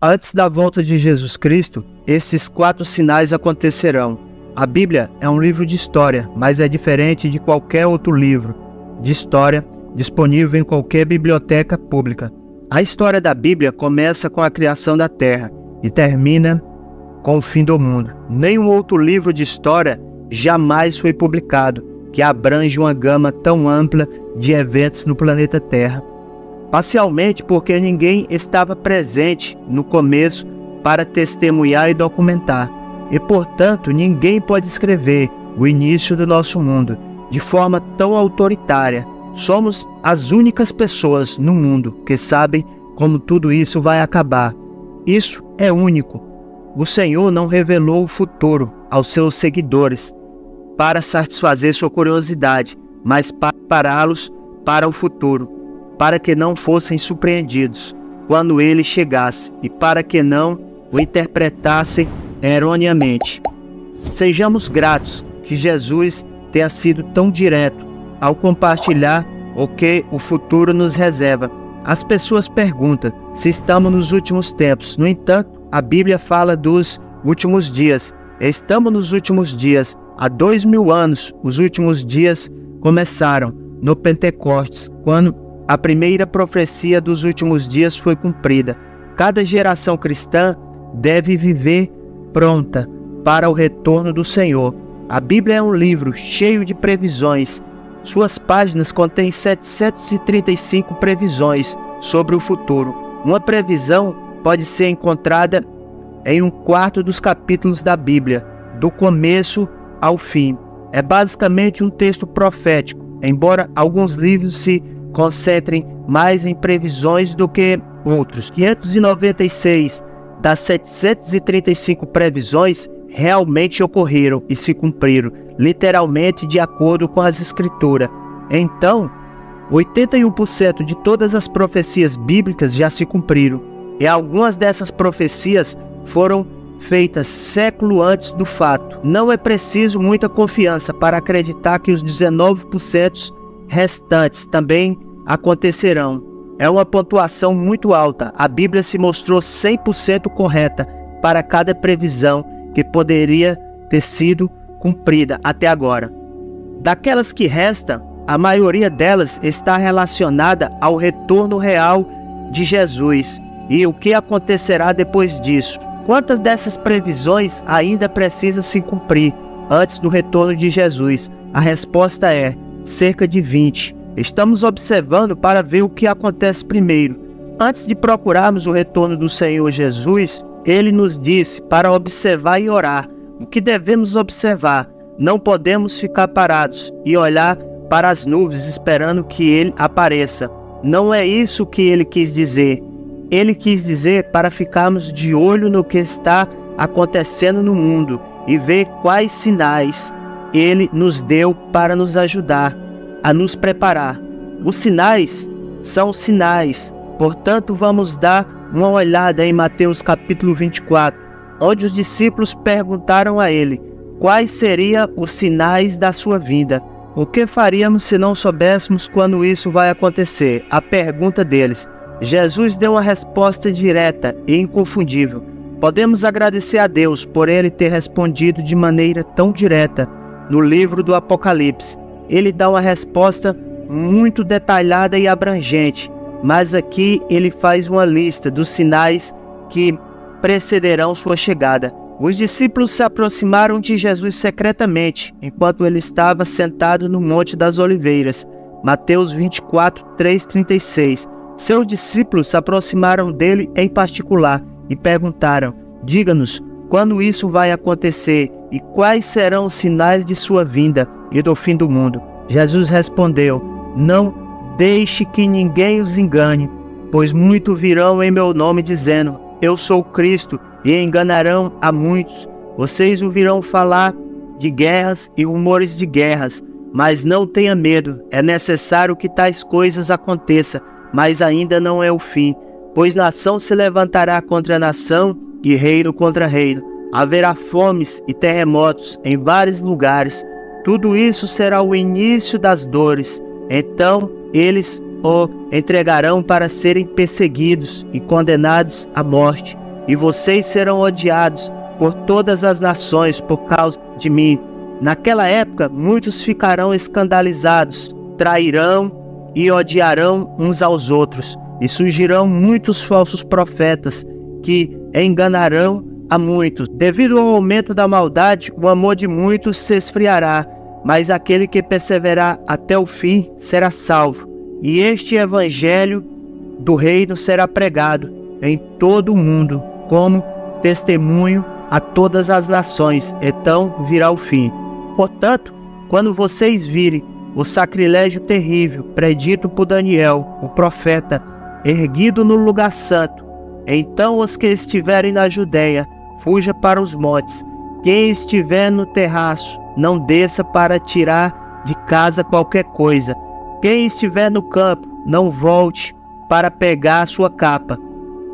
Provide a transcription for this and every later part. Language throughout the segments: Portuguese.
Antes da volta de Jesus Cristo, esses 4 sinais acontecerão. A Bíblia é um livro de história, mas é diferente de qualquer outro livro de história disponível em qualquer biblioteca pública. A história da Bíblia começa com a criação da Terra e termina com o fim do mundo. Nenhum outro livro de história jamais foi publicado que abrange uma gama tão ampla de eventos no planeta Terra. Parcialmente porque ninguém estava presente no começo para testemunhar e documentar, e portanto ninguém pode escrever o início do nosso mundo de forma tão autoritária. Somos as únicas pessoas no mundo que sabem como tudo isso vai acabar. Isso é único. O Senhor não revelou o futuro aos seus seguidores para satisfazer sua curiosidade, mas para prepará-los para o futuro, para que não fossem surpreendidos quando ele chegasse e para que não o interpretassem erroneamente. Sejamos gratos que Jesus tenha sido tão direto ao compartilhar o que o futuro nos reserva. As pessoas perguntam se estamos nos últimos tempos. No entanto, a Bíblia fala dos últimos dias. Estamos nos últimos dias. Há 2000 anos, os últimos dias começaram no Pentecostes, quando a primeira profecia dos últimos dias foi cumprida. Cada geração cristã deve viver pronta para o retorno do Senhor. A Bíblia é um livro cheio de previsões. Suas páginas contêm 735 previsões sobre o futuro. Uma previsão pode ser encontrada em 1/4 dos capítulos da Bíblia, do começo ao fim. É basicamente um texto profético, embora alguns livros se concentrem mais em previsões do que outros. 596 das 735 previsões realmente ocorreram e se cumpriram, literalmente de acordo com as Escrituras. Então, 81% de todas as profecias bíblicas já se cumpriram, e algumas dessas profecias foram feitas século antes do fato. Não é preciso muita confiança para acreditar que os 19% restantes também acontecerão. É uma pontuação muito alta. A Bíblia se mostrou 100% correta para cada previsão que poderia ter sido cumprida até agora. Daquelas que restam, a maioria delas está relacionada ao retorno real de Jesus e o que acontecerá depois disso. Quantas dessas previsões ainda precisam se cumprir antes do retorno de Jesus? A resposta é cerca de 20. Estamos observando para ver o que acontece primeiro. Antes de procurarmos o retorno do Senhor Jesus, ele nos disse para observar e orar. O que devemos observar? Não podemos ficar parados e olhar para as nuvens esperando que ele apareça. Não é isso que ele quis dizer. Ele quis dizer para ficarmos de olho no que está acontecendo no mundo e ver quais sinais ele nos deu para nos ajudar a nos preparar. Os sinais são sinais, portanto vamos dar uma olhada em Mateus capítulo 24, onde os discípulos perguntaram a ele quais seriam os sinais da sua vinda. O que faríamos se não soubéssemos quando isso vai acontecer? A pergunta deles. Jesus deu uma resposta direta e inconfundível. Podemos agradecer a Deus por ele ter respondido de maneira tão direta no livro do Apocalipse. Ele dá uma resposta muito detalhada e abrangente, mas aqui ele faz uma lista dos sinais que precederão sua chegada. Os discípulos se aproximaram de Jesus secretamente, enquanto ele estava sentado no Monte das Oliveiras. Mateus 24, 3:36. Seus discípulos se aproximaram dele em particular e perguntaram: diga-nos, quando isso vai acontecer e quais serão os sinais de sua vinda e do fim do mundo? Jesus respondeu: não deixe que ninguém os engane, pois muitos virão em meu nome dizendo: eu sou Cristo, e enganarão a muitos. Vocês ouvirão falar de guerras e rumores de guerras, mas não tenha medo. É necessário que tais coisas aconteçam, mas ainda não é o fim, pois nação se levantará contra nação e reino contra reino. Haverá fomes e terremotos em vários lugares. Tudo isso será o início das dores. Então eles o entregarão para serem perseguidos e condenados à morte, e vocês serão odiados por todas as nações por causa de mim. Naquela época, muitos ficarão escandalizados, trairão e odiarão uns aos outros, e surgirão muitos falsos profetas que enganarão a muitos. Devido ao aumento da maldade, o amor de muitos se esfriará, mas aquele que perseverar até o fim será salvo. E este evangelho do reino será pregado em todo o mundo como testemunho a todas as nações, então virá o fim. Portanto, quando vocês virem o sacrilégio terrível predito por Daniel, o profeta, erguido no lugar santo, então os que estiverem na Judeia, fuja para os montes. Quem estiver no terraço, não desça para tirar de casa qualquer coisa. Quem estiver no campo, não volte para pegar a sua capa.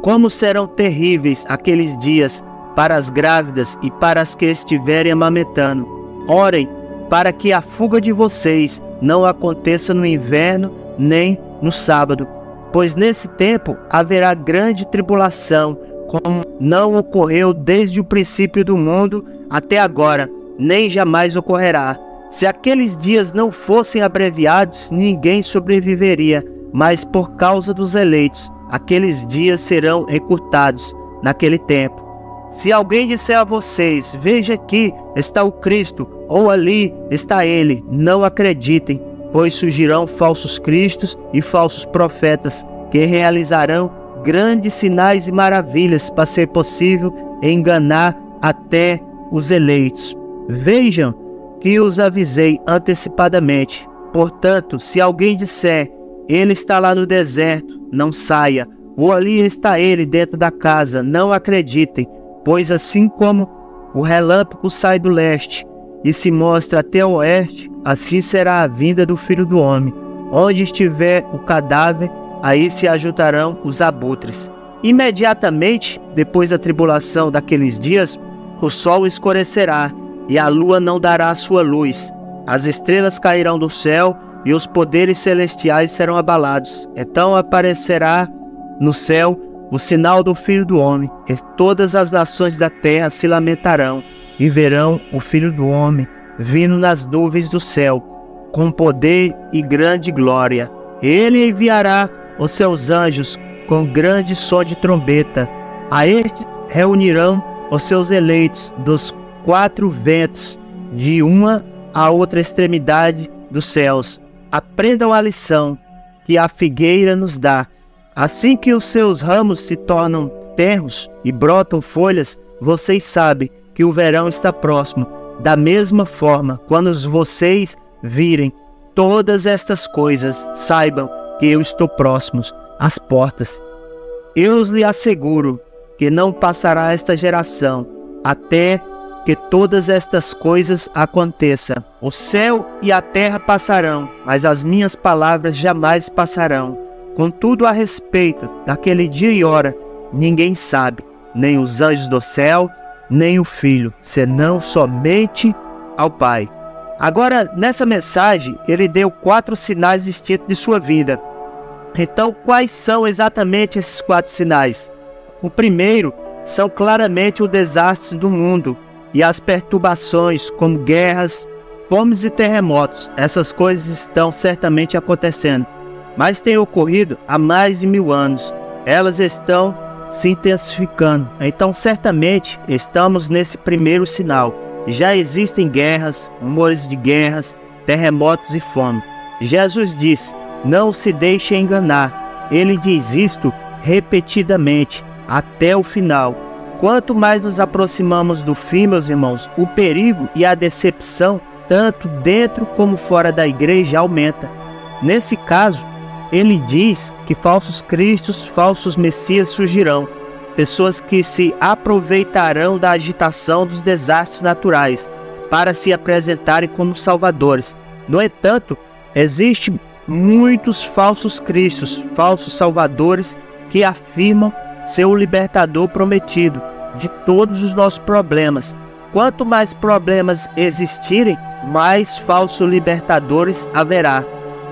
Como serão terríveis aqueles dias para as grávidas e para as que estiverem amamentando. Orem para que a fuga de vocês não aconteça no inverno nem no sábado, pois nesse tempo haverá grande tribulação, como não ocorreu desde o princípio do mundo até agora, nem jamais ocorrerá. Se aqueles dias não fossem abreviados, ninguém sobreviveria, mas por causa dos eleitos, aqueles dias serão encurtados naquele tempo. Se alguém disser a vocês, veja aqui está o Cristo, ou ali está ele, não acreditem, pois surgirão falsos cristos e falsos profetas, que realizarão grandes sinais e maravilhas para ser possível enganar até os eleitos. Vejam que os avisei antecipadamente. Portanto, se alguém disser, ele está lá no deserto, não saia, ou ali está ele dentro da casa, não acreditem, pois assim como o relâmpago sai do leste e se mostra até o oeste, assim será a vinda do Filho do Homem. Onde estiver o cadáver, aí se ajuntarão os abutres. Imediatamente, depois da tribulação daqueles dias, o sol escurecerá, e a lua não dará a sua luz. As estrelas cairão do céu, e os poderes celestiais serão abalados. Então aparecerá no céu o sinal do Filho do Homem, e todas as nações da terra se lamentarão, e verão o Filho do Homem vindo nas nuvens do céu, com poder e grande glória. Ele enviará os seus anjos com grande som de trombeta. A estes reunirão os seus eleitos dos 4 ventos, de uma a outra extremidade dos céus. Aprendam a lição que a figueira nos dá. Assim que os seus ramos se tornam tenros e brotam folhas, vocês sabem que o verão está próximo. Da mesma forma, quando vocês virem todas estas coisas, saibam que eu estou próximo às portas. Eu lhe asseguro que não passará esta geração até que todas estas coisas aconteçam. O céu e a terra passarão, mas as minhas palavras jamais passarão. Contudo, a respeito daquele dia e hora, ninguém sabe, nem os anjos do céu, nem o Filho, senão somente ao Pai. Agora, nessa mensagem, ele deu 4 sinais distintos de sua vinda. Então, quais são exatamente esses 4 sinais? O primeiro são claramente os desastres do mundo e as perturbações, como guerras, fomes e terremotos. Essas coisas estão certamente acontecendo, mas têm ocorrido há mais de 1000 anos. Elas estão se intensificando. Então, certamente, estamos nesse primeiro sinal. Já existem guerras, rumores de guerras, terremotos e fome. Jesus disse, não se deixe enganar. Ele diz isto repetidamente, até o final. Quanto mais nos aproximamos do fim, meus irmãos, o perigo e a decepção, tanto dentro como fora da igreja, aumenta. Nesse caso, ele diz que falsos cristos, falsos messias surgirão. Pessoas que se aproveitarão da agitação dos desastres naturais para se apresentarem como salvadores. No entanto, existem muitos falsos cristos, falsos salvadores que afirmam ser o libertador prometido de todos os nossos problemas. Quanto mais problemas existirem, mais falsos libertadores haverá.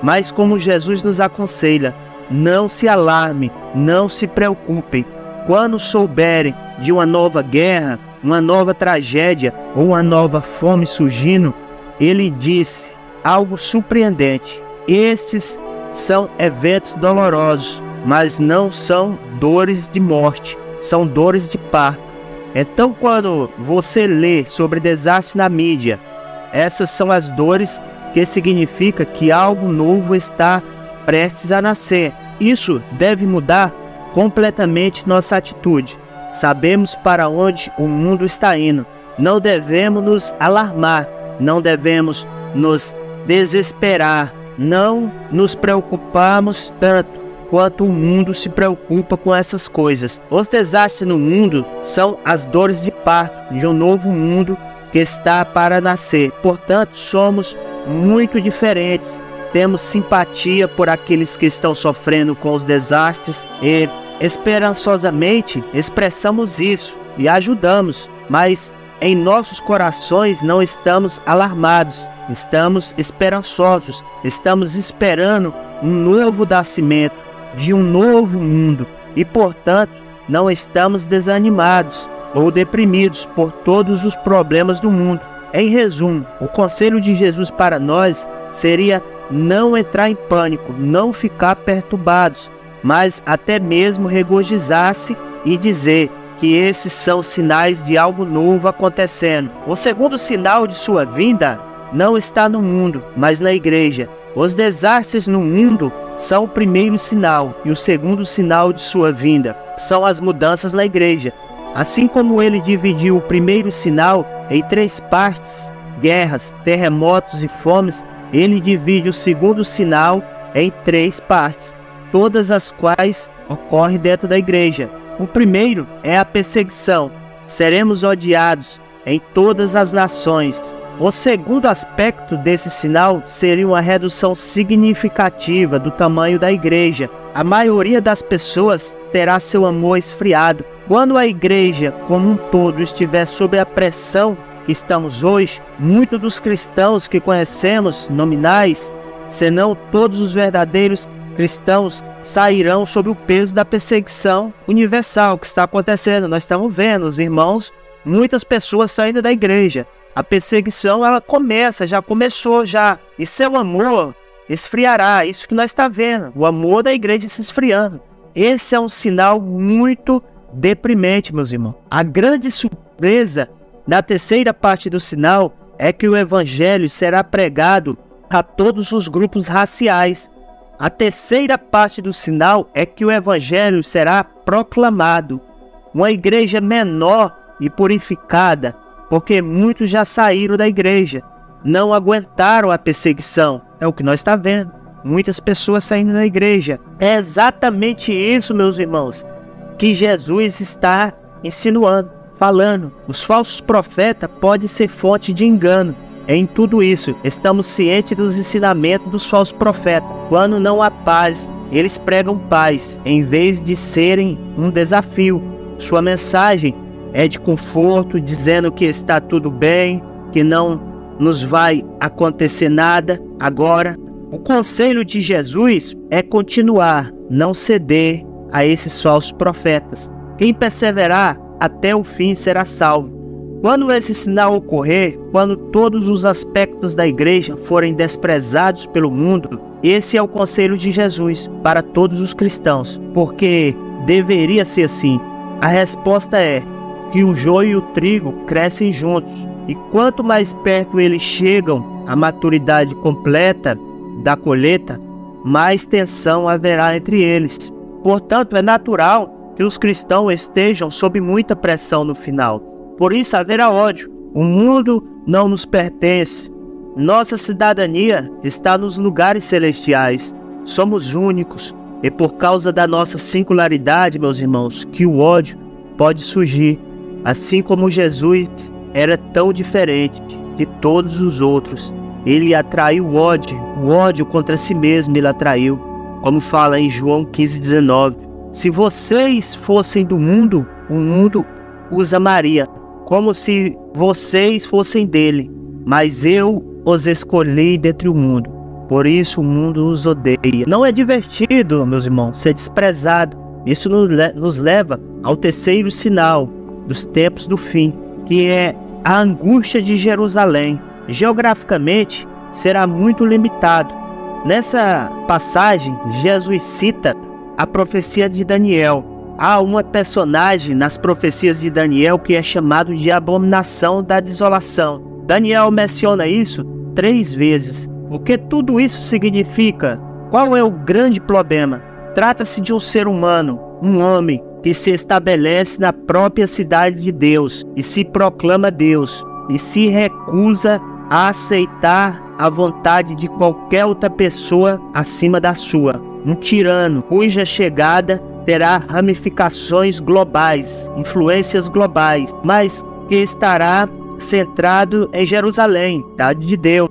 Mas como Jesus nos aconselha, não se alarme, não se preocupem. Quando souberem de uma nova guerra, uma nova tragédia ou uma nova fome surgindo, ele disse algo surpreendente: esses são eventos dolorosos, mas não são dores de morte, são dores de parto. Então, quando você lê sobre desastre na mídia, essas são as dores que significa que algo novo está prestes a nascer. Isso deve mudar completamente nossa atitude. Sabemos para onde o mundo está indo. Não devemos nos alarmar, não devemos nos desesperar, não nos preocuparmos tanto quanto o mundo se preocupa com essas coisas. Os desastres no mundo são as dores de parto de um novo mundo que está para nascer. Portanto, somos muito diferentes. Temos simpatia por aqueles que estão sofrendo com os desastres e esperançosamente expressamos isso e ajudamos, mas em nossos corações não estamos alarmados, estamos esperançosos, estamos esperando um novo nascimento de um novo mundo e, portanto, não estamos desanimados ou deprimidos por todos os problemas do mundo. Em resumo, o conselho de Jesus para nós seria não entrar em pânico, não ficar perturbados, mas até mesmo regozijar-se e dizer que esses são sinais de algo novo acontecendo. O segundo sinal de sua vinda não está no mundo, mas na igreja. Os desastres no mundo são o primeiro sinal, e o segundo sinal de sua vinda são as mudanças na igreja. Assim como ele dividiu o primeiro sinal em 3 partes, guerras, terremotos e fomes, ele divide o segundo sinal em 3 partes, todas as quais ocorrem dentro da igreja. O primeiro é a perseguição. Seremos odiados em todas as nações. O segundo aspecto desse sinal seria uma redução significativa do tamanho da igreja. A maioria das pessoas terá seu amor esfriado. Quando a igreja como um todo estiver sob a pressão que estamos hoje, muitos dos cristãos que conhecemos, nominais, senão todos os verdadeiros cristãos, sairão sob o peso da perseguição universal que está acontecendo. Nós estamos vendo, os irmãos, muitas pessoas saindo da igreja. A perseguição, ela já começou, e seu amor esfriará. Isso que nós estamos vendo, o amor da igreja se esfriando. Esse é um sinal muito deprimente, meus irmãos. A grande surpresa da terceira parte do sinal é que o evangelho será pregado a todos os grupos raciais. A terceira parte do sinal é que o evangelho será proclamado. Uma igreja menor e purificada, porque muitos já saíram da igreja, não aguentaram a perseguição. É o que nós estamos vendo. Muitas pessoas saindo da igreja. É exatamente isso, meus irmãos, que Jesus está insinuando, falando. Os falsos profetas podem ser fonte de engano. Em tudo isso, estamos cientes dos ensinamentos dos falsos profetas. Quando não há paz, eles pregam paz, em vez de serem um desafio. Sua mensagem é de conforto, dizendo que está tudo bem, que não nos vai acontecer nada agora. O conselho de Jesus é continuar, não ceder a esses falsos profetas. Quem perseverar até o fim será salvo. Quando esse sinal ocorrer, quando todos os aspectos da igreja forem desprezados pelo mundo, esse é o conselho de Jesus para todos os cristãos, porque deveria ser assim. A resposta é que o joio e o trigo crescem juntos, e quanto mais perto eles chegam à maturidade completa da colheita, mais tensão haverá entre eles. Portanto, é natural que os cristãos estejam sob muita pressão no final. Por isso haverá ódio. O mundo não nos pertence. Nossa cidadania está nos lugares celestiais. Somos únicos, e por causa da nossa singularidade, meus irmãos, que o ódio pode surgir. Assim como Jesus era tão diferente de todos os outros, ele atraiu o ódio contra si mesmo ele atraiu, como fala em João 15:19. Se vocês fossem do mundo, o mundo os amaria, como se vocês fossem dele, mas eu os escolhi dentre o mundo, por isso o mundo os odeia. Não é divertido, meus irmãos, ser desprezado. Isso nos leva ao terceiro sinal, dos tempos do fim, que é a angústia de Jerusalém. Geograficamente, será muito limitado. Nessa passagem, Jesus cita a profecia de Daniel. Há uma personagem nas profecias de Daniel que é chamado de abominação da desolação. Daniel menciona isso 3 vezes. O que tudo isso significa? Qual é o grande problema? Trata-se de um ser humano, um homem, que se estabelece na própria cidade de Deus e se proclama Deus e se recusa a aceitar a vontade de qualquer outra pessoa acima da sua. Um tirano cuja chegada terá ramificações globais, influências globais, mas que estará centrado em Jerusalém, cidade de Deus,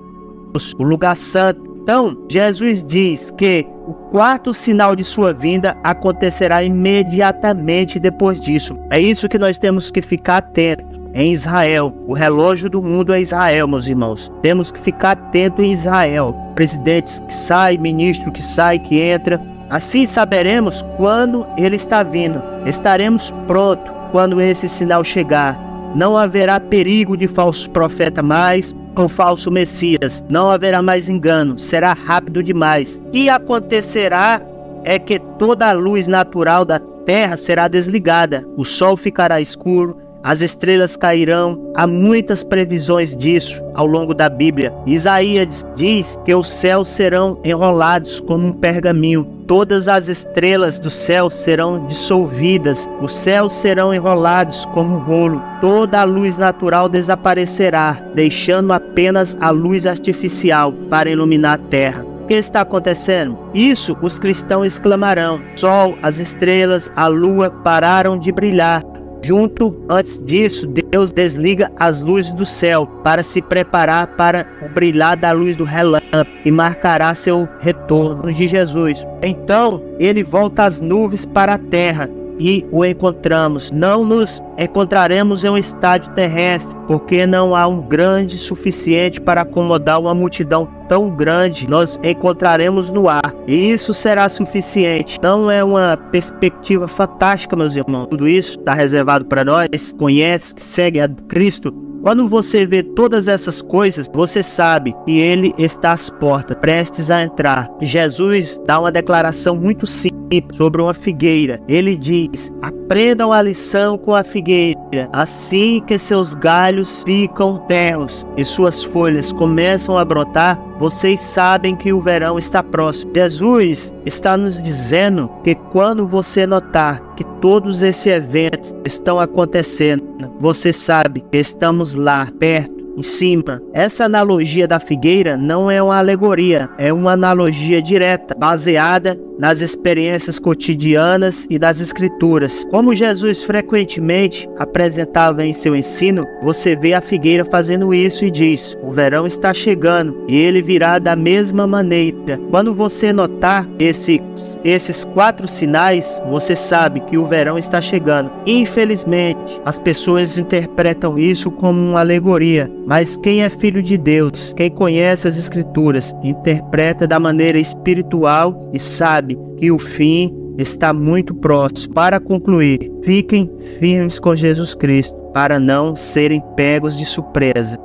o lugar santo. Então, Jesus diz que o 4º sinal de sua vinda acontecerá imediatamente depois disso. É isso que nós temos que ficar atentos. Em Israel, o relógio do mundo é Israel, meus irmãos. Temos que ficar atento em Israel. Presidentes que saem, ministro que sai, que entra. Assim saberemos quando ele está vindo. Estaremos prontos quando esse sinal chegar. Não haverá perigo de falso profeta mais ou falso Messias. Não haverá mais engano. Será rápido demais. O que acontecerá é que toda a luz natural da terra será desligada. O sol ficará escuro. As estrelas cairão. Há muitas previsões disso ao longo da Bíblia. Isaías diz que os céus serão enrolados como um pergaminho. Todas as estrelas do céu serão dissolvidas. Os céus serão enrolados como um rolo. Toda a luz natural desaparecerá, deixando apenas a luz artificial para iluminar a terra. O que está acontecendo? Isso os cristãos exclamarão. O sol, as estrelas, a lua pararam de brilhar. Antes disso, Deus desliga as luzes do céu para se preparar para o brilhar da luz do relâmpago e marcará seu retorno de Jesus. Então, ele volta as nuvens para a terra e o encontramos. Não nos encontraremos em um estádio terrestre, porque não há um grande suficiente para acomodar uma multidão tão grande. Nós encontraremos no ar, e isso será suficiente. Não é uma perspectiva fantástica, meus irmãos? Tudo isso está reservado para nós, conhece, que segue a Cristo. Quando você vê todas essas coisas, você sabe que ele está às portas, prestes a entrar. Jesus dá uma declaração muito simples sobre uma figueira. Ele diz: aprendam a lição com a figueira. Assim que seus galhos ficam terros e suas folhas começam a brotar, vocês sabem que o verão está próximo. Jesus está nos dizendo que quando você notar que todos esses eventos estão acontecendo, você sabe que estamos lá, perto, em cima. Essa analogia da figueira não é uma alegoria, é uma analogia direta, baseada nas experiências cotidianas e das escrituras. Como Jesus frequentemente apresentava em seu ensino, você vê a figueira fazendo isso e diz: o verão está chegando e ele virá da mesma maneira. Quando você notar esses 4 sinais, você sabe que o verão está chegando. Infelizmente, as pessoas interpretam isso como uma alegoria, mas quem é filho de Deus, quem conhece as escrituras, interpreta da maneira espiritual e sabe que o fim está muito próximo. Para concluir, fiquem firmes com Jesus Cristo, para não serem pegos de surpresa.